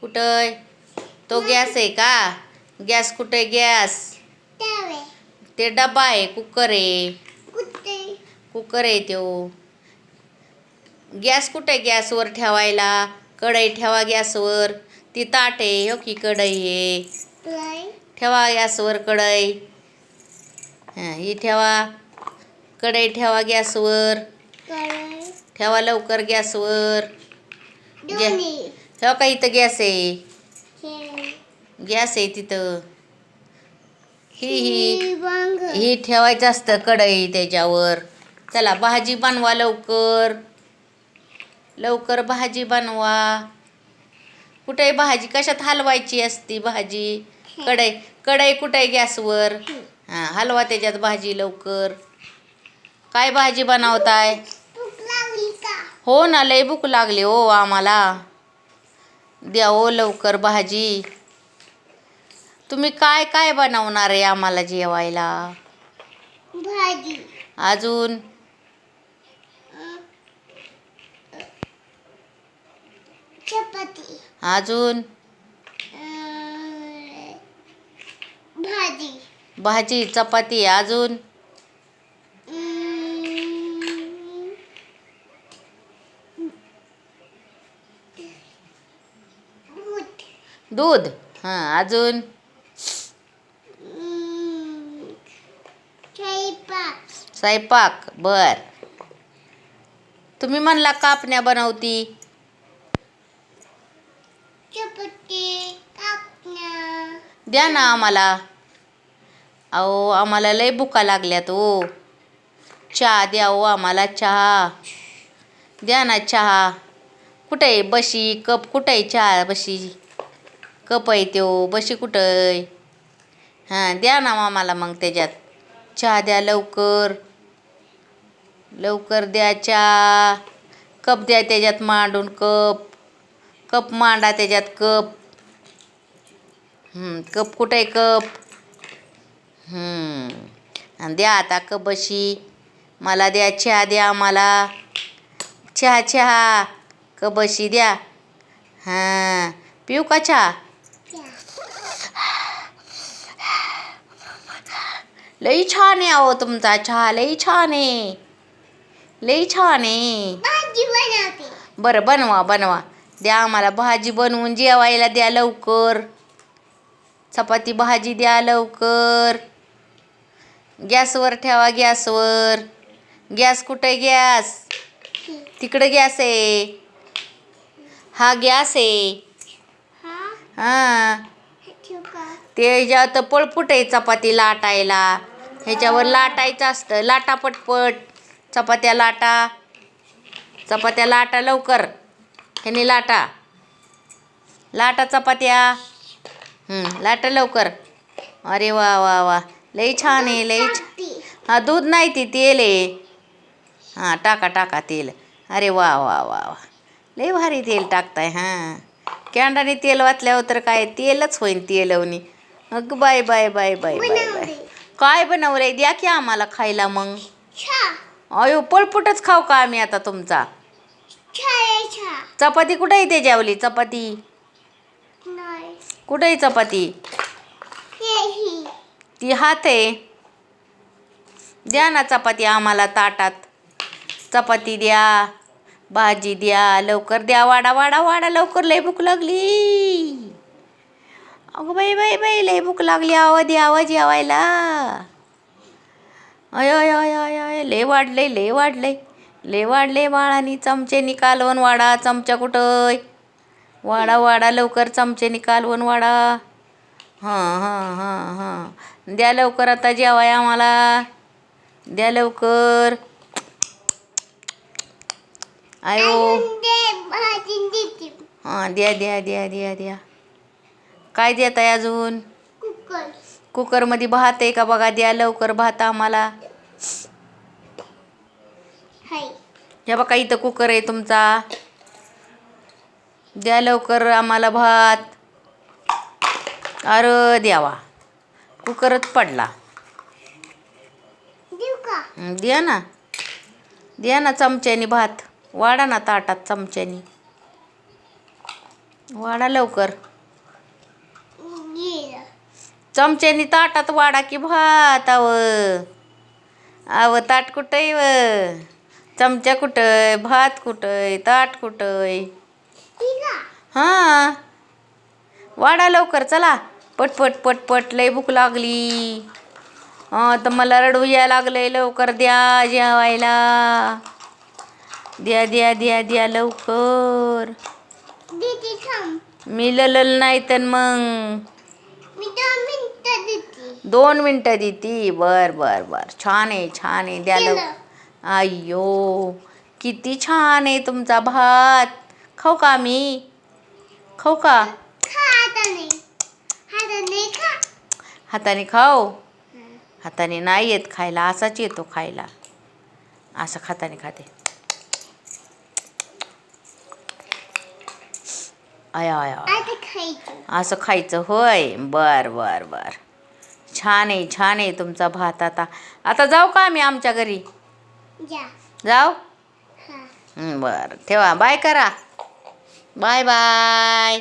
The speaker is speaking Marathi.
कुठं तो गॅस आहे का? गॅस कुठे? गॅस ते डबा आहे. कुकर आहे. कुकर आहे तो. गॅस कुठे? गॅसवर ठेवायला कढई ठेवा गॅसवर. ती ताट आहे हो की कढई आहे. ठेवा गॅसवर कढई. ही ठेवा कढई. ठेवा गॅसवर. ठेवा लवकर गॅसवर. ठेवा का इथं गॅस आहे. गॅस आहे तिथं. ही ठेवायचं असतं कढई त्याच्यावर. चला भाजी बनवा लवकर. लवकर भाजी बनवा. कुठे भाजी? कशात हलवायची असती भाजी? कढई. कढई कुठे? गॅसवर. हलवा त्याच्यात भाजी लवकर. काय भाजी बनवताय? हो ना, लय भूक लागली हो आम्हाला. द्या हो लवकर भाजी. तुम्ही काय काय बनवणार आहे आम्हाला जेवायला? भाजी. अजून? चपाती. अजून? भाजी. भाजी चपाती. अजून? दूध. अजून? स्वयंपाक. बर. तुम्ही म्हणला कापण्या बनवती. द्या ना आम्हाला. अहो आम्हाला लय भुका लागल्यात हो. चहा द्या हो आम्हाला. चहा द्या ना. चहा कुठे आहे? बशी कप कुठे आहे? चहा बशी कप आहे तो. बशी कुठं आहे? द्या ना आम्हाला मग त्याच्यात. चहा द्या लवकर. लवकर द्या चहा. कप द्या त्याच्यात मांडून. कप. कप मांडा त्याच्यात. कप. कप कुठे आहे? कप. द्या आता कप बशी. मला द्या चहा. द्या आम्हाला चहा. चहा कप बशी द्या. पिऊ का चहा? लई छान आहे अहो तुमचा चहा. लई छान आहे. लई छान आहे. बरं बनवा बनवा. द्या आम्हाला भाजी बनवून जेवायला द्या लवकर. चपाती भाजी द्या लवकर. गॅसवर ठेवा. गॅसवर. गॅस कुठे? गॅस तिकडे गॅस आहे. हा गॅस आहे. ते ह्याच्यात पळपुट आहे चपाती लाटायला. ह्याच्यावर लाटायचं असतं. लाटा पटपट. चपात्या लाटा. चपात्या लाटा लवकर. ह्याने लाटा. लाटा चपात्या. लाटा लवकर. अरे वा वा वा. लई छान आहे. लई छान. दूध नाही ती तेल आहे. टाका टाका तेल. अरे वा वा वा वा. लई भारी तेल टाकताय. कॅन्डाने तेल वाचल्यावर तर काय तेलच होईन. तेलवणी. अग bye bye bye bye bye bye. काय बनवलंय? द्या की आम्हाला खायला मग. अयो पळपुटच खाऊ का आम्ही आता तुमचा? चपाती कुठे आहे? त्याच्यावली चपाती कुठे आहे? चपाती ती हात आहे. द्या ना चपाती आम्हाला ताटात. चपाती द्या. भाजी द्या लवकर. द्या. वाडा वाडा वाडा लवकर. लय भूक लागली. अगं बाई बाई बाई लय भूक लागली. आवाज आवाज जेवायला. अय अय अय अय अय. लय वाढलंय. लय वाढलंय. लय वाढले बाळानी. चमचेनी कालवण वाडा. चमचा कुठं? वाडा वाडा लवकर. चमचेनी कालवण वाडा. द्या लवकर आता जेवाय आम्हाला. द्या लवकर. आयो द्या द्या द्या द्या द्या. काय देत आहे अजून? कुकरमध्ये भात आहे का बघा. द्या लवकर भात आम्हाला. हे बघा इथं कुकर आहे तुमचा. द्या लवकर आम्हाला भात. अरे द्यावा. कुकरच पडला. द्या ना. द्या ना चमच्यानी भात. वाढा ना ताटात चमच्यानी. वाढा लवकर. गेलं. चमच्यानी ताटात वाढा की भात. आव ताट कुठंय व चमचा कुठंय भात कुठंय ताट कुठंय. ठीक आहे. हां वाढा लवकर चला. पटपट पटपट लय भूक लागली. तर मला रडू यायला लागलंय. लवकर द्या जेवायला. द्या द्या द्या द्या लवकर. दीदी थांब. मी ललल नाही तर मग मी 2 मिनिटं देते. 2 मिनटं देती. बर बर बर छान आहे छान आहे. द्या लवकर. केलं. अय्यो किती छान आहे तुमचा भात. खाऊ का मी खाऊ का. खा हाताने. हाताने खा. हाताने खाऊ. हाताने नाही येत खायला. असाच येतो खायला. असं हाताने खाते. आया आया आता खायचं. असं खायचं होय. बर बर बर छान आहे छान आहे तुमचा भात. आता आता जाऊ का आम्ही आमच्या घरी. जा. जाऊ. हा. बरं ठेवा. बाय करा. Bye bye.